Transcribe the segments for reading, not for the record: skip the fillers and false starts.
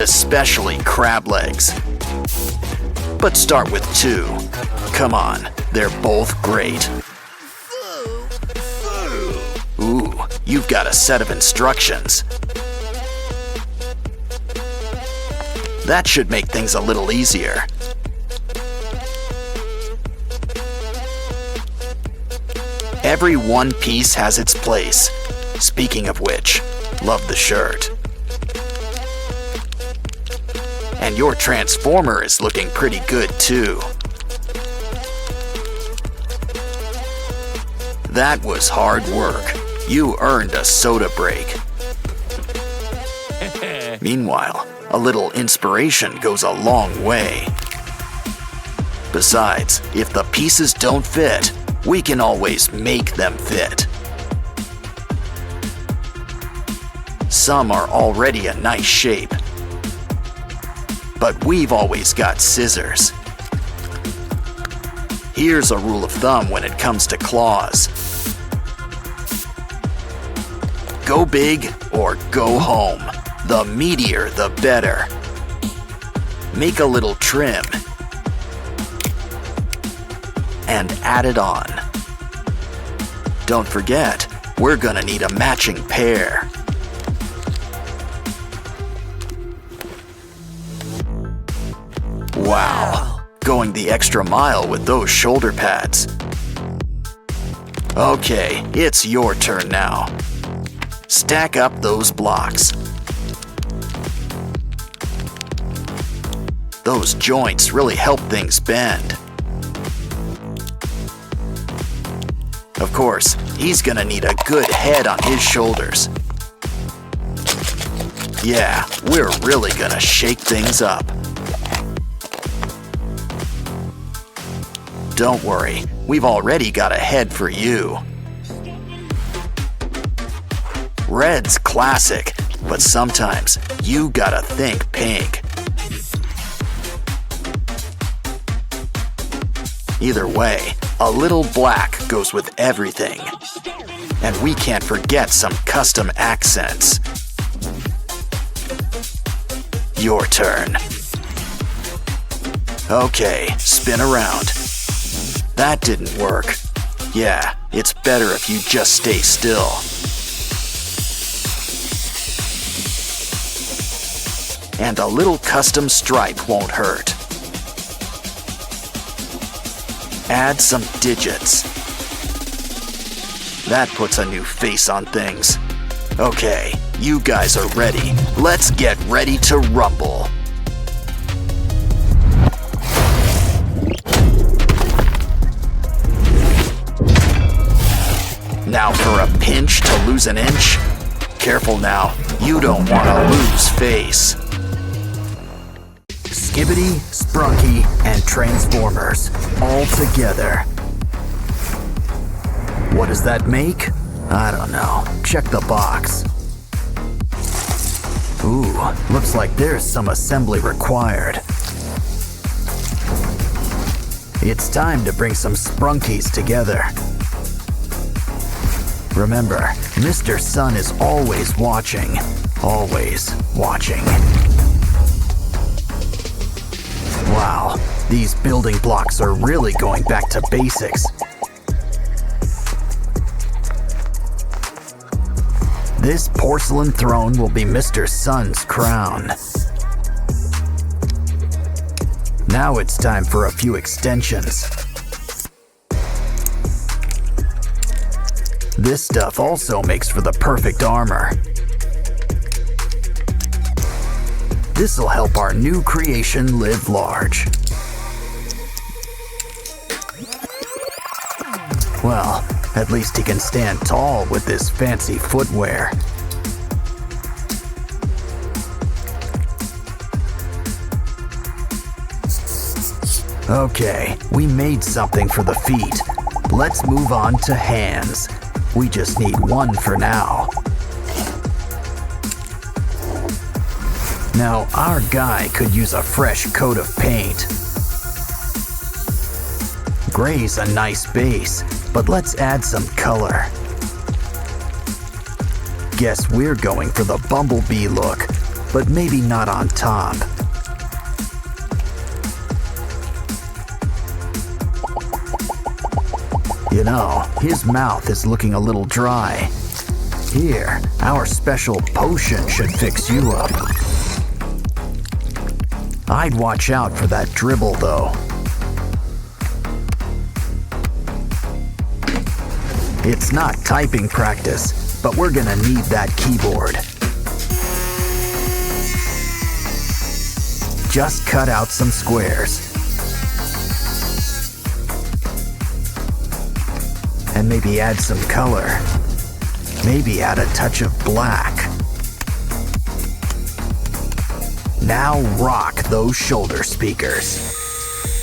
especially crab legs. But start with 2. Come on, they're both great. Ooh, you've got a set of instructions. That should make things a little easier. Every one piece has its place. Speaking of which, love the shirt. And your transformer is looking pretty good too. That was hard work. You earned a soda break. Meanwhile, a little inspiration goes a long way. Besides, if the pieces don't fit, we can always make them fit. Some are already a nice shape, but we've always got scissors. Here's a rule of thumb when it comes to claws. Go big or go home. The meatier, the better. Make a little trim and add it on. Don't forget, we're gonna need a matching pair. Wow, going the extra mile with those shoulder pads. Okay, it's your turn now. Stack up those blocks. Those joints really help things bend. Of course, he's gonna need a good head on his shoulders. Yeah, we're really gonna shake things up. Don't worry, we've already got a head for you. Red's classic, but sometimes you gotta think pink. Either way, a little black goes with everything. And we can't forget some custom accents. Your turn. Okay, spin around. That didn't work. Yeah, it's better if you just stay still. And a little custom stripe won't hurt. Add some digits. That puts a new face on things. Okay, you guys are ready. Let's get ready to rumble. Now for a pinch to lose an inch. Careful now, you don't want to lose face. Skibbity, Sprunky, and Transformers, all together. What does that make? I don't know. Check the box. Ooh, looks like there's some assembly required. It's time to bring some Sprunkies together. Remember, Mr. Sun is always watching. Always watching. Wow, these building blocks are really going back to basics. This porcelain throne will be Mr. Sun's crown. Now it's time for a few extensions. This stuff also makes for the perfect armor. This'll help our new creation live large. Well, at least he can stand tall with this fancy footwear. Okay, we made something for the feet. Let's move on to hands. We just need one for now. Now, our guy could use a fresh coat of paint. Gray's a nice base, but let's add some color. Guess we're going for the bumblebee look. but maybe not on top. You know, his mouth is looking a little dry. Here, our special potion should fix you up. I'd watch out for that dribble, though. It's not typing practice, but we're gonna need that keyboard. Just cut out some squares. And maybe add some color. Maybe add a touch of black. Now rock those shoulder speakers.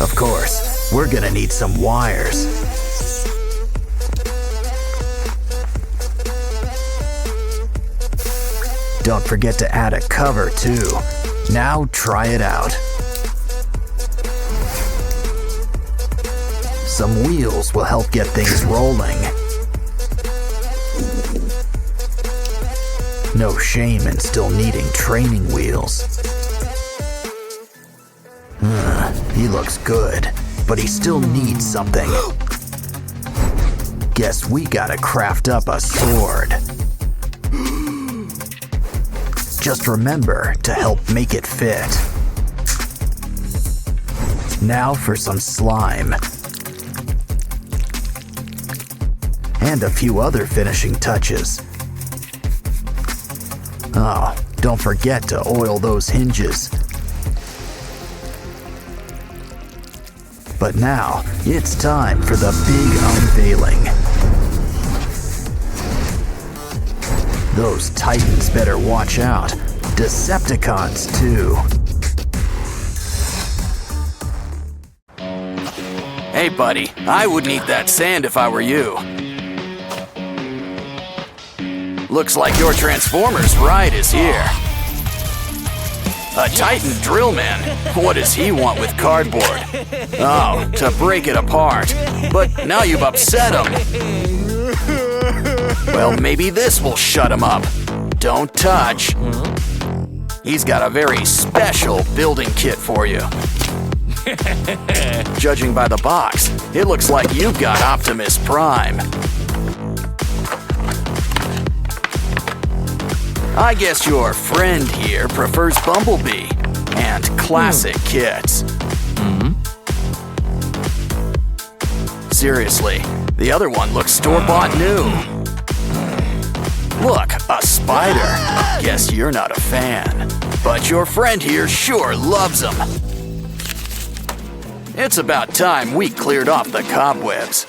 Of course, we're gonna need some wires. Don't forget to add a cover too. Now try it out. Some wheels will help get things rolling. No shame in still needing training wheels. He looks good, but he still needs something. Guess we gotta craft up a sword. Just remember to help make it fit. Now for some slime. And a few other finishing touches. Oh, don't forget to oil those hinges. But now, it's time for the big unveiling. Those Titans better watch out. Decepticons, too. Hey, buddy, I would need that sand if I were you. Looks like your Transformers ride is here. A Titan drill man? What does he want with cardboard? Oh, to break it apart. But now you've upset him. Well, maybe this will shut him up. Don't touch. He's got a very special building kit for you. Judging by the box, it looks like you've got Optimus Prime. I guess your friend here prefers Bumblebee and classic kits. Seriously, the other one looks store-bought new. Look, a spider. Guess you're not a fan. But your friend here sure loves them. It's about time we cleared off the cobwebs.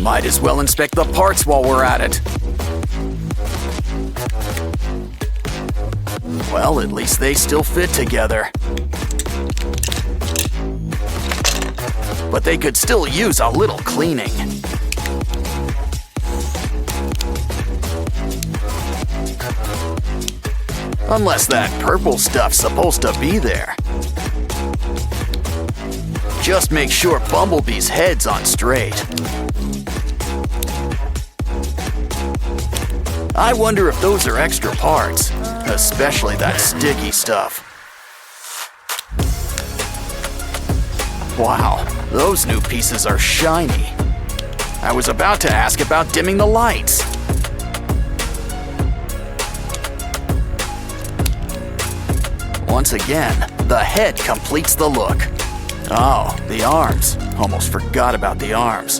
Might as well inspect the parts while we're at it. Well, at least they still fit together. But they could still use a little cleaning. Unless that purple stuff's supposed to be there. Just make sure Bumblebee's head's on straight. I wonder if those are extra parts, especially that sticky stuff. Wow, those new pieces are shiny. I was about to ask about dimming the lights. Once again, the head completes the look. Oh, the arms. Almost forgot about the arms.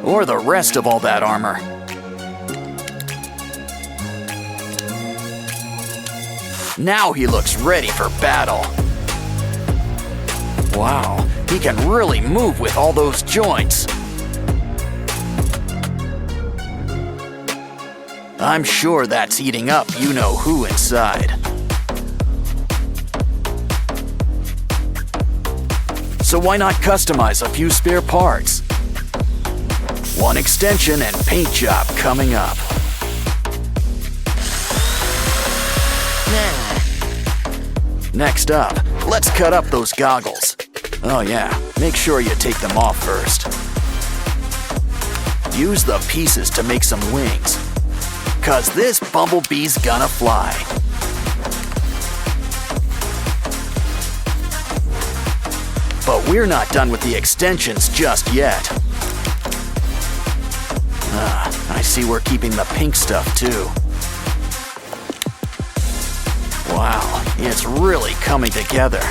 Or the rest of all that armor. Now he looks ready for battle. Wow, he can really move with all those joints. I'm sure that's eating up you-know-who inside. So why not customize a few spare parts? One extension and paint job coming up. Next up, let's cut up those goggles. Oh yeah, make sure you take them off first. Use the pieces to make some wings. 'cause this bumblebee's gonna fly. But we're not done with the extensions just yet. I see we're keeping the pink stuff too. Wow, it's really coming together.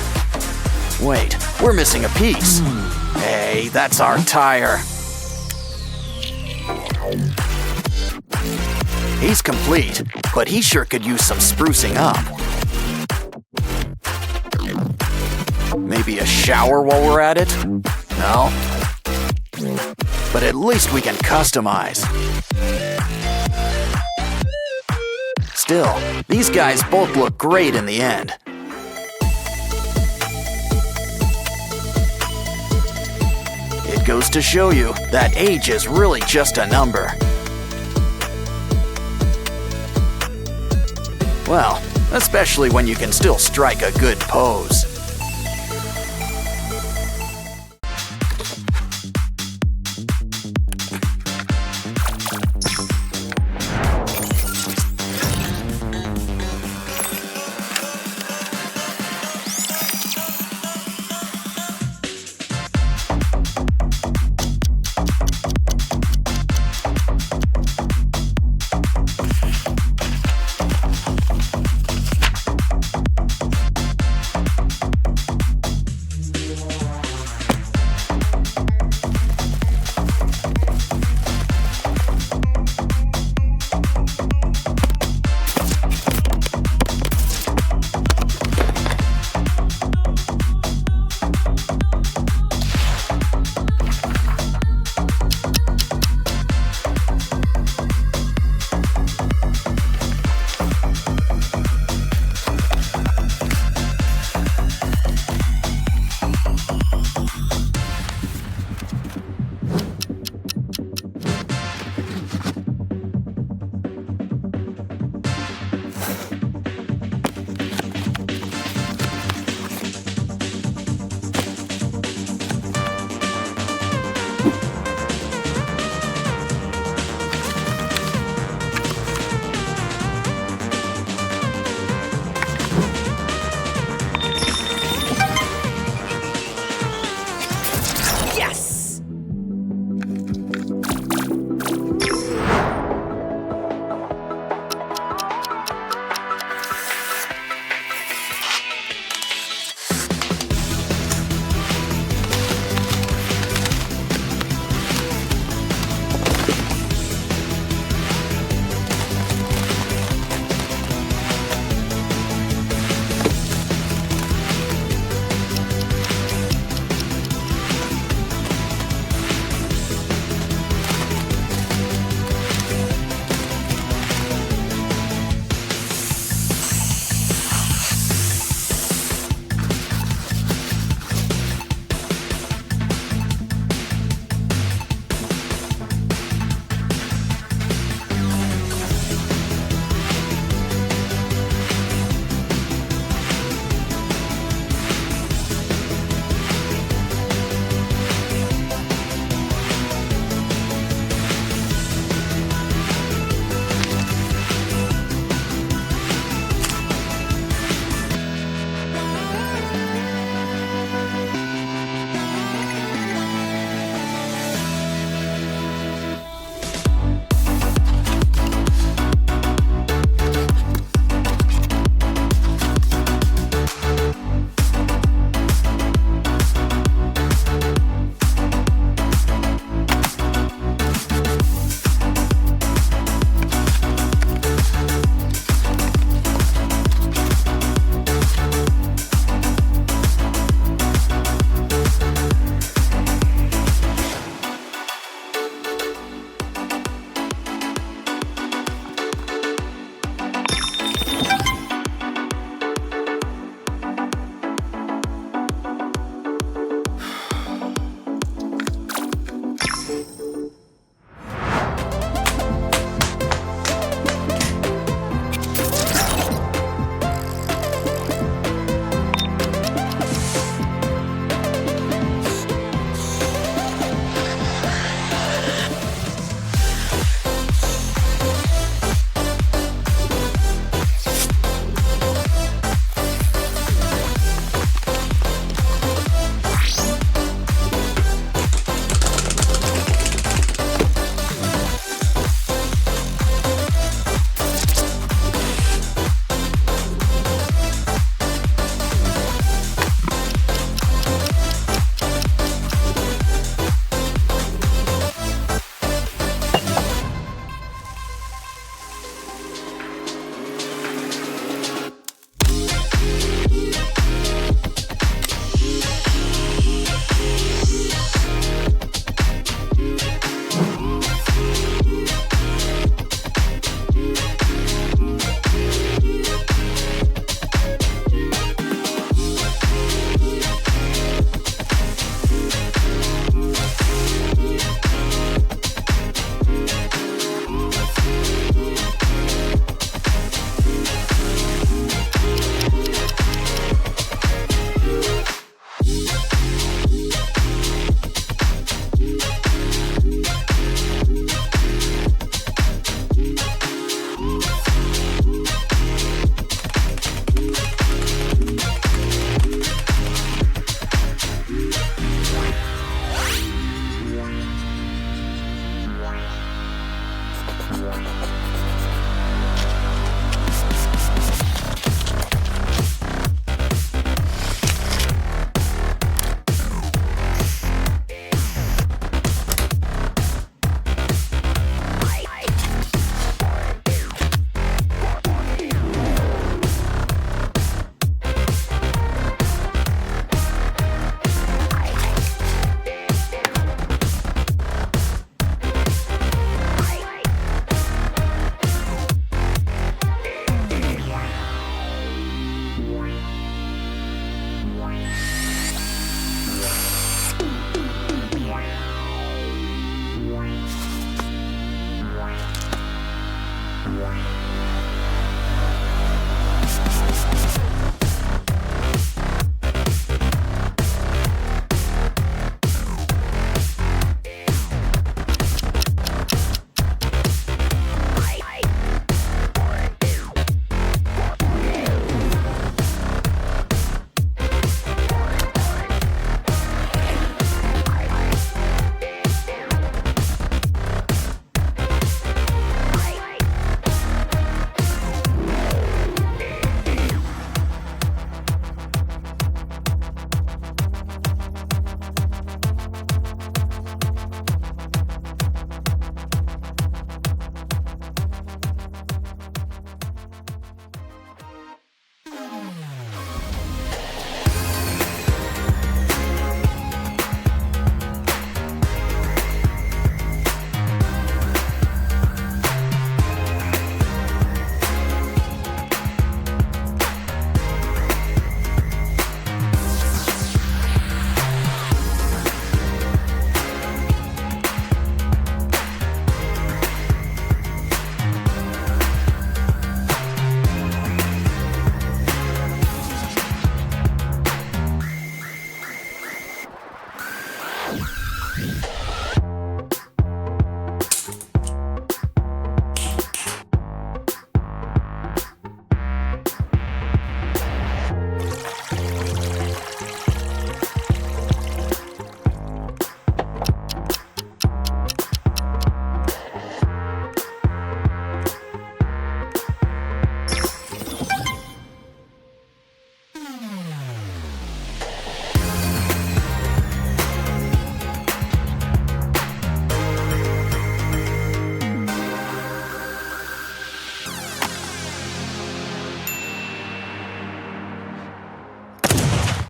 Wait, we're missing a piece. Hey, that's our tire. He's complete, but he sure could use some sprucing up. Maybe a shower while we're at it? No? But at least we can customize. Still, these guys both look great in the end. It goes to show you that age is really just a number. Well, especially when you can still strike a good pose.